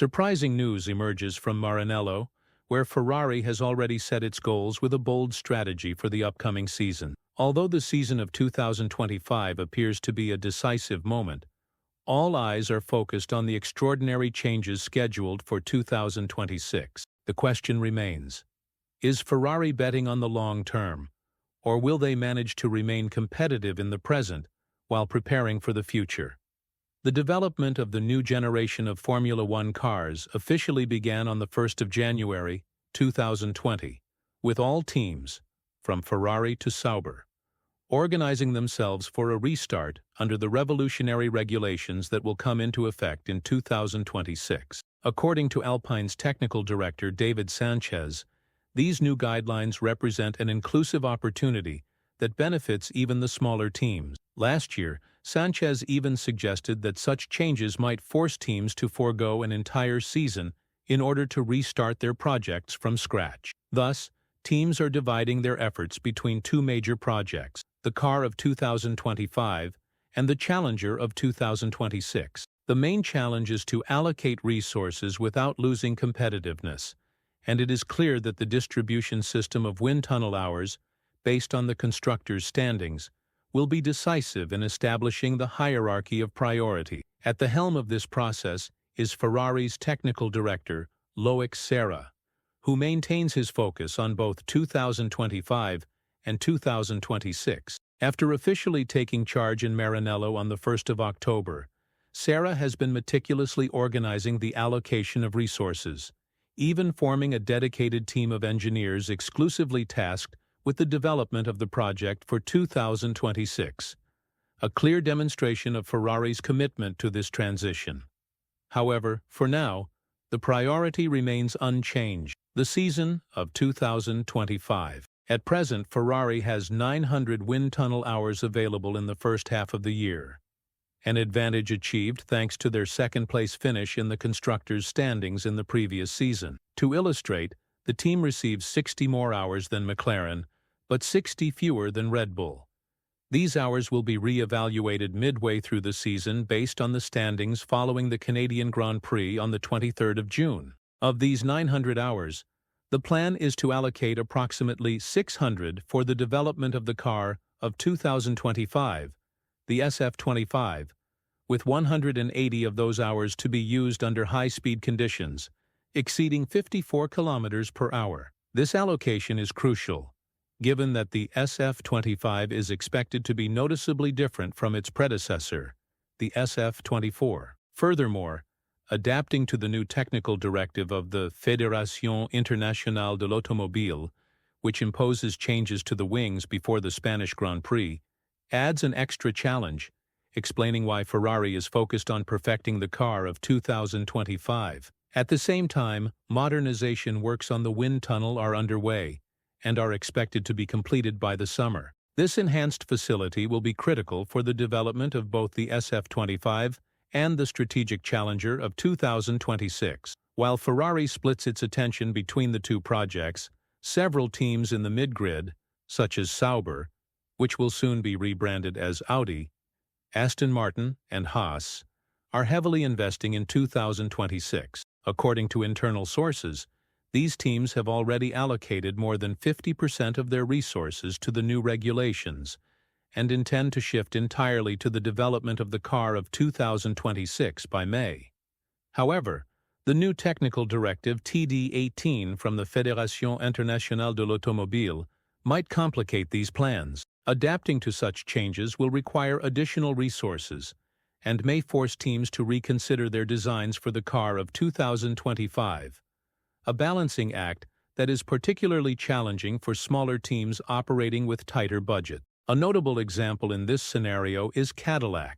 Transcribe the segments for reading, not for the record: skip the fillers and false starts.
Surprising news emerges from Maranello, where Ferrari has already set its goals with a bold strategy for the upcoming season. Although the season of 2025 appears to be a decisive moment, all eyes are focused on the extraordinary changes scheduled for 2026. The question remains, is Ferrari betting on the long term, or will they manage to remain competitive in the present while preparing for the future? The development of the new generation of Formula One cars officially began on the 1st of January, 2020, with all teams, from Ferrari to Sauber, organizing themselves for a restart under the revolutionary regulations that will come into effect in 2026. According to Alpine's technical director David Sanchez, these new guidelines represent an inclusive opportunity that benefits even the smaller teams. Last year, Sanchez even suggested that such changes might force teams to forego an entire season in order to restart their projects from scratch. Thus, teams are dividing their efforts between two major projects, the car of 2025 and the Challenger of 2026. The main challenge is to allocate resources without losing competitiveness, and it is clear that the distribution system of wind tunnel hours, based on the constructors' standings, will be decisive in establishing the hierarchy of priority. At the helm of this process is Ferrari's technical director, Loic Serra, who maintains his focus on both 2025 and 2026. After officially taking charge in Maranello on the 1st of October, Serra has been meticulously organizing the allocation of resources, even forming a dedicated team of engineers exclusively tasked with the development of the project for 2026, a clear demonstration of Ferrari's commitment to this transition. However, for now, the priority remains unchanged: the season of 2025. At present, Ferrari has 900 wind tunnel hours available in the first half of the year, an advantage achieved thanks to their second-place finish in the constructors' standings in the previous season. To illustrate, the team receives 60 more hours than McLaren, but 60 fewer than Red Bull. These hours will be re-evaluated midway through the season based on the standings following the Canadian Grand Prix on the 23rd of June. Of these 900 hours, the plan is to allocate approximately 600 for the development of the car of 2025, the SF25, with 180 of those hours to be used under high-speed conditions, exceeding 54 kilometers per hour. This allocation is crucial, given that the SF25 is expected to be noticeably different from its predecessor, the SF24. Furthermore, adapting to the new technical directive of the Fédération Internationale de l'Automobile, which imposes changes to the wings before the Spanish Grand Prix, adds an extra challenge, explaining why Ferrari is focused on perfecting the car of 2025. At the same time, modernization works on the wind tunnel are underway and are expected to be completed by the summer. This enhanced facility will be critical for the development of both the SF25 and the strategic Challenger of 2026. While Ferrari splits its attention between the two projects, several teams in the mid-grid, such as Sauber, which will soon be rebranded as Audi, Aston Martin, and Haas, are heavily investing in 2026. According to internal sources, these teams have already allocated more than 50% of their resources to the new regulations and intend to shift entirely to the development of the car of 2026 by May. However, the new technical directive TD18 from the Fédération Internationale de l'Automobile might complicate these plans. Adapting to such changes will require additional resources and may force teams to reconsider their designs for the car of 2025, a balancing act that is particularly challenging for smaller teams operating with tighter budgets. A notable example in this scenario is Cadillac,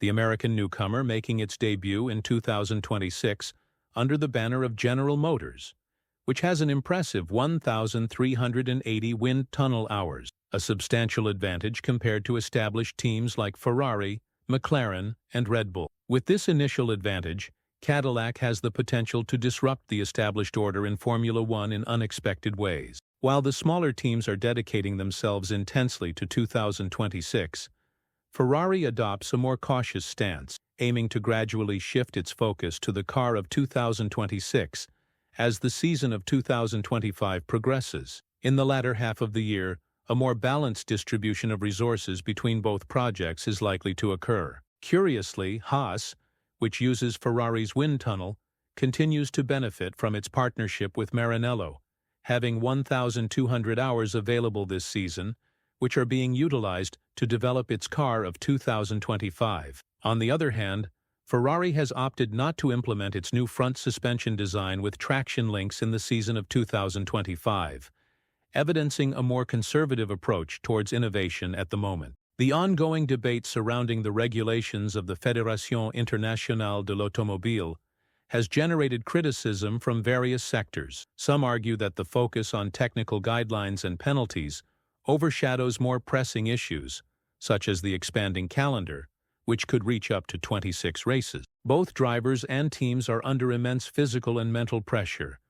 the American newcomer making its debut in 2026 under the banner of General Motors, which has an impressive 1,380 wind tunnel hours, a substantial advantage compared to established teams like Ferrari, McLaren, and Red Bull. With this initial advantage, Cadillac has the potential to disrupt the established order in Formula One in unexpected ways. While the smaller teams are dedicating themselves intensely to 2026, Ferrari adopts a more cautious stance, aiming to gradually shift its focus to the car of 2026 as the season of 2025 progresses. In the latter half of the year, a more balanced distribution of resources between both projects is likely to occur. Curiously, Haas, which uses Ferrari's wind tunnel, continues to benefit from its partnership with Maranello, having 1,200 hours available this season, which are being utilized to develop its car of 2025. On the other hand, Ferrari has opted not to implement its new front suspension design with traction links in the season of 2025, evidencing a more conservative approach towards innovation at the moment. The ongoing debate surrounding the regulations of the Fédération Internationale de l'Automobile has generated criticism from various sectors. Some argue that the focus on technical guidelines and penalties overshadows more pressing issues, such as the expanding calendar, which could reach up to 26 races. Both drivers and teams are under immense physical and mental pressure,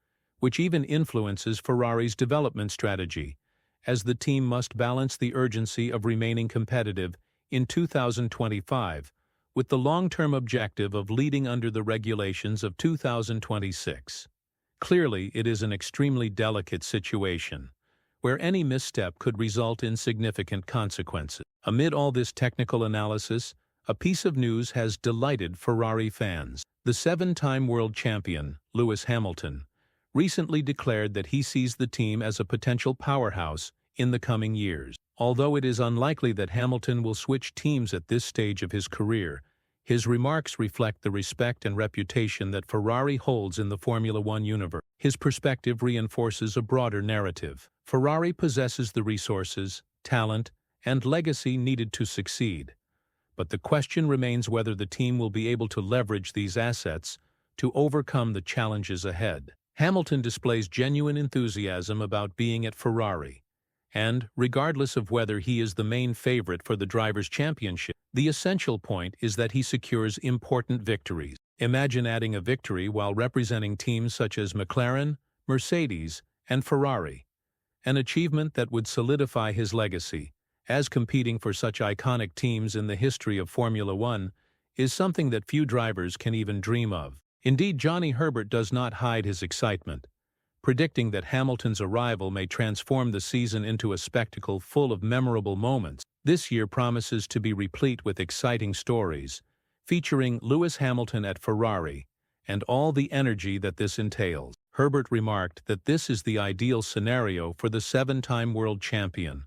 which even influences Ferrari's development strategy, as the team must balance the urgency of remaining competitive in 2025 with the long-term objective of leading under the regulations of 2026. Clearly, it is an extremely delicate situation, where any misstep could result in significant consequences. Amid all this technical analysis, a piece of news has delighted Ferrari fans. The seven-time world champion, Lewis Hamilton, recently declared that he sees the team as a potential powerhouse in the coming years. Although it is unlikely that Hamilton will switch teams at this stage of his career, his remarks reflect the respect and reputation that Ferrari holds in the Formula One universe. His perspective reinforces a broader narrative. Ferrari possesses the resources, talent, and legacy needed to succeed. But the question remains whether the team will be able to leverage these assets to overcome the challenges ahead. Hamilton displays genuine enthusiasm about being at Ferrari, and, regardless of whether he is the main favorite for the Drivers' Championship, the essential point is that he secures important victories. Imagine adding a victory while representing teams such as McLaren, Mercedes, and Ferrari, an achievement that would solidify his legacy, as competing for such iconic teams in the history of Formula One is something that few drivers can even dream of. Indeed, Johnny Herbert does not hide his excitement, predicting that Hamilton's arrival may transform the season into a spectacle full of memorable moments. This year promises to be replete with exciting stories, featuring Lewis Hamilton at Ferrari and all the energy that this entails. Herbert remarked that this is the ideal scenario for the seven-time world champion,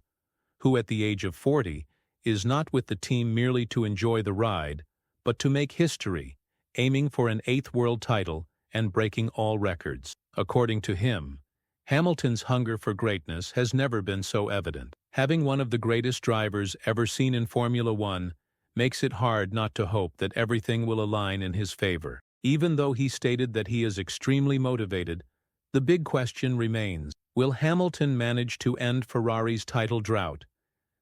who at the age of 40 is not with the team merely to enjoy the ride, but to make history, aiming for an 8th world title and breaking all records. According to him, Hamilton's hunger for greatness has never been so evident. Having one of the greatest drivers ever seen in Formula One makes it hard not to hope that everything will align in his favor. Even though he stated that he is extremely motivated, the big question remains: will Hamilton manage to end Ferrari's title drought,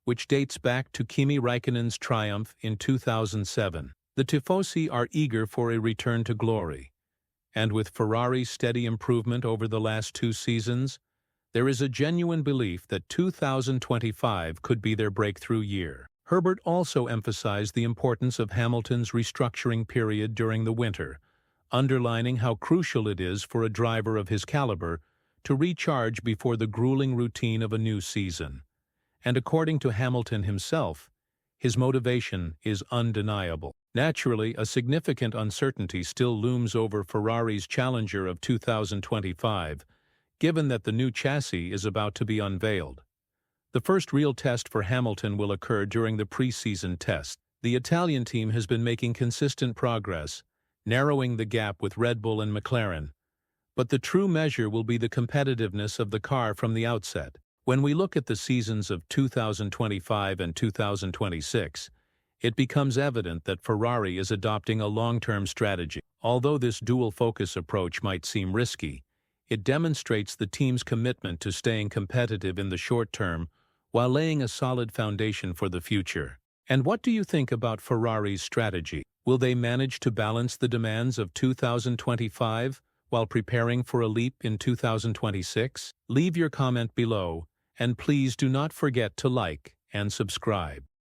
which dates back to Kimi Räikkönen's triumph in 2007? The Tifosi are eager for a return to glory, and with Ferrari's steady improvement over the last 2 seasons, there is a genuine belief that 2025 could be their breakthrough year. Herbert also emphasized the importance of Hamilton's restructuring period during the winter, underlining how crucial it is for a driver of his caliber to recharge before the grueling routine of a new season. And according to Hamilton himself, his motivation is undeniable. Naturally, a significant uncertainty still looms over Ferrari's Challenger of 2025, given that the new chassis is about to be unveiled. The first real test for Hamilton will occur during the pre-season test. The Italian team has been making consistent progress, narrowing the gap with Red Bull and McLaren, but the true measure will be the competitiveness of the car from the outset. When we look at the seasons of 2025 and 2026, it becomes evident that Ferrari is adopting a long-term strategy. Although this dual-focus approach might seem risky, it demonstrates the team's commitment to staying competitive in the short term while laying a solid foundation for the future. And what do you think about Ferrari's strategy? Will they manage to balance the demands of 2025 while preparing for a leap in 2026? Leave your comment below, and please do not forget to like and subscribe.